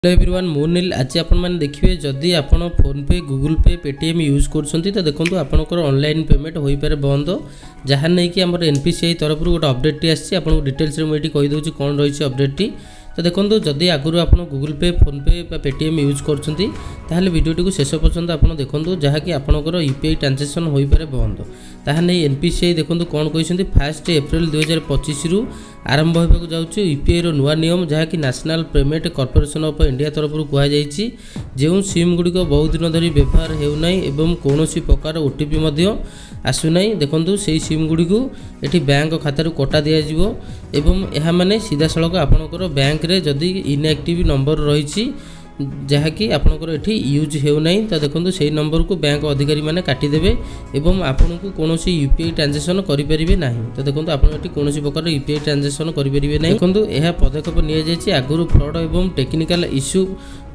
Hello everyone मु नील आज आपण मैंने देखिए जदि आपण फोन पे गूगल पे पेटीएम यूज करछंती तो देखंतु आपनकर ऑनलाइन पेमेंट होई पारे बंद जहाँ नहीं कि हमर एनपीसीआई तरफ गोटे अपडेट टी आसी आपन डिटेल्स रे मुझे कहि दउची कोन रहिछि अपडेट टी। तो देखो जदि आगुरी आप गूगल पे फोन पे पेटीएम यूज करछंती ताहले वीडियोटी को शेष पर्यंत आप देखो जहाँकि आपनकर यूपीआई ट्रांजैक्शन होई पारे बंद ताहा नहीं एनपीसीआई देखो कौन कहते 1 एप्रिल 2025 रु आरंभ होगा जाऊँगी यूपीआई रो नुआ नियम जहाँकि national payment corporation of India तरफ कहुई जो सिम गुड़िक बहुत दिन धरी व्यवहार होना एवं कौन प्रकार ओटीपी आसुना देखो से सिम गुड़ी ये बैंक खाता कटा दिज्व एवं यह माने सीधा सड़क आपणकर बैंक रे जदि इनएक्टिव नंबर रही जहाँकि आपणकर ये यूज होना तो देखो से नंबर को बैंक अधिकारी मैंने काटिदेवे एवं आपन को कौन यूपीआई ट्रांजैक्शन करेंगे ना। तो देखो आप कौन प्रकार यूपीआई ट्रांजैक्शन करेंगे ना। देखो यह पदक्षेप नि आगुरी फ्रॉड एवं टेक्निकल इश्यू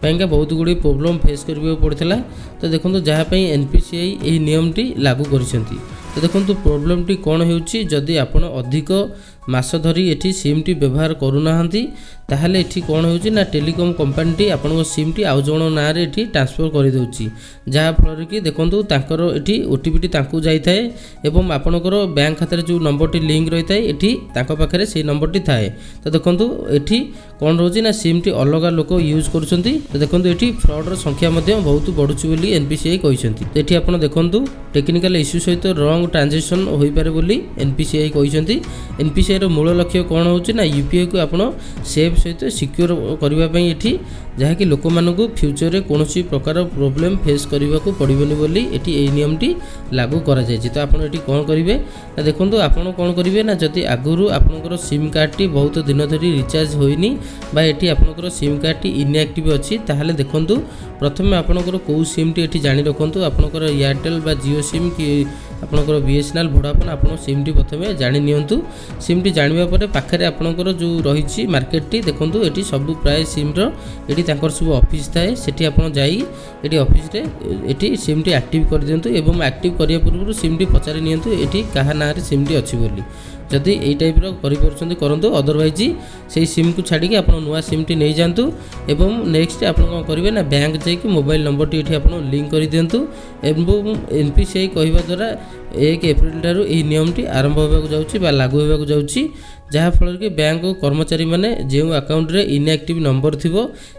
पाइंका बहुत गुड़ी प्रोब्लेम फेस करने पड़ता। तो देखो जहाँपाई एनपीसीआई यही नियमटी लागू करिसेंती। तो देखो प्रोब्लेमटी कौन होउची जदि आपण अधिक मास धरी एठी सिमटी व्यवहार करूनाहांती ताहले एठी कौन होउची ना टेलीकॉम कंपनीटी आपण सिमटी आउ जण ना रे एठी ट्रांसफर करि दउची जहाँ फल कि देखो तांकर एठी ओटीपीटी तांकू जाई थाए एवं आपणकर बैंक खाता जो नंबरटी लिंक रही थाए एठी तांको पाखरे से नंबरटी थाए। तो देखो एठी कौन रोची ना सिमटी अलग लोक यूज करूछंती। तो देखो एठी फ्रॉड रो संख्या मध्ये बहुत बढ़ुची बोली एनपीसीआई कहिसेंती। तो एठी आपण देखंतु टेक्निकल इश्यू सहित रॉन्ग ट्रांजैक्शन होई पारे बोली एनपीसीआई कहिसेंती। एनपीसीआई रो मूल लक्ष्य कौन होउची ना यूपीआई को आपण सेफ सहित सिक्योर करबा पई एठी जहाँकि लोक मानकु फ्यूचर रे कोनोसी प्रकार प्रॉब्लम फेस करबा को पड़िबनी बोली एठी एई नियमटी लागू करा जायछि। तो आपण एठी कोन करिवे ना देखंतु आपण कोन करिवे ना जदि आगुरु आपनकर सिम कार्डटी बहुत दिन धरि रिचार्ज होइनी बा एठी आपनकर सिम कार्डटी इनएक्टिव अछि ताहाले देखंतु प्रथमे आपनकर को सिमटी एठी जानि रखंतु आपनकर एयरटेल बा जियो सिम कि आपनकर बीएसएनएल वोडाफोन आपण सिमटी प्रथमे जानि नियंतु। सिमटी जानिबा परे पाखरे आपनकर जो रहिछि मार्केटटी देखंतु एठी सब प्राय सिम रो एठी तांकर सब ऑफिस थाए सेठी आपण जाई एठी ऑफिस रे एठी सिमटी एक्टिव कर दियंतु एवं एक्टिव करिया पूर्व सिमटी पचारि नियंतु एठी काहा ना रे सिमटी अछि बोली जदि यही टाइप करूँ अदरवाइज से सिम को छाड़ी आप नुआ सिमटी नहीं जातु एवं नेक्स्ट आप कौन करेंगे ना बैंक जाकि मोबाइल नंबर टी आप लिंक कर दिंतु एवं एनपीसीआई कहवा द्वारा 1 एप्रिल ठारू यही नियमटी आरंभ होगा जाऊँगी लागू होगा जाऊँगी जहाँफल कि बैंक कर्मचारी मैंने जो अकाउंट रे इनएक्टिव नंबर थी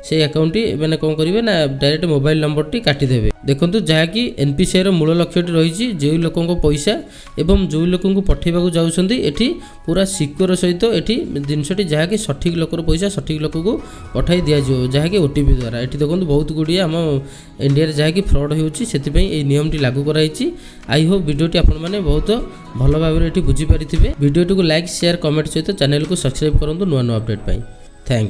से अकाउंट मैंने कौन करेंगे ना डायरेक्ट मोबाइल नंबर टी काटिदेवे। देखो जहाँकि एनपीसीआई रो मूल लक्ष्यटी रही जो लोक पैसा एवं जो लोक पठेबा जाऊँगी एठी पूरा सिक्योर सहित एठी जिनसटी जहाँकि सठिक लोकर पैसा सठिक लोक को पठाई दिज्व जहाँकि ओटीपी द्वारा एठी देखो बहुत गुड़िया आम इंडिया जहाँकि फ्रॉड होती नियमटी लागू कराई। आई होप वीडियोटी आपण मैंने बहुत भल भाव बुझीपारे वीडियोटी को लाइक शेयर कमेंट सहित चैनल को सब्सक्राइब करूँ नुआ नुआ अपडेट पाई।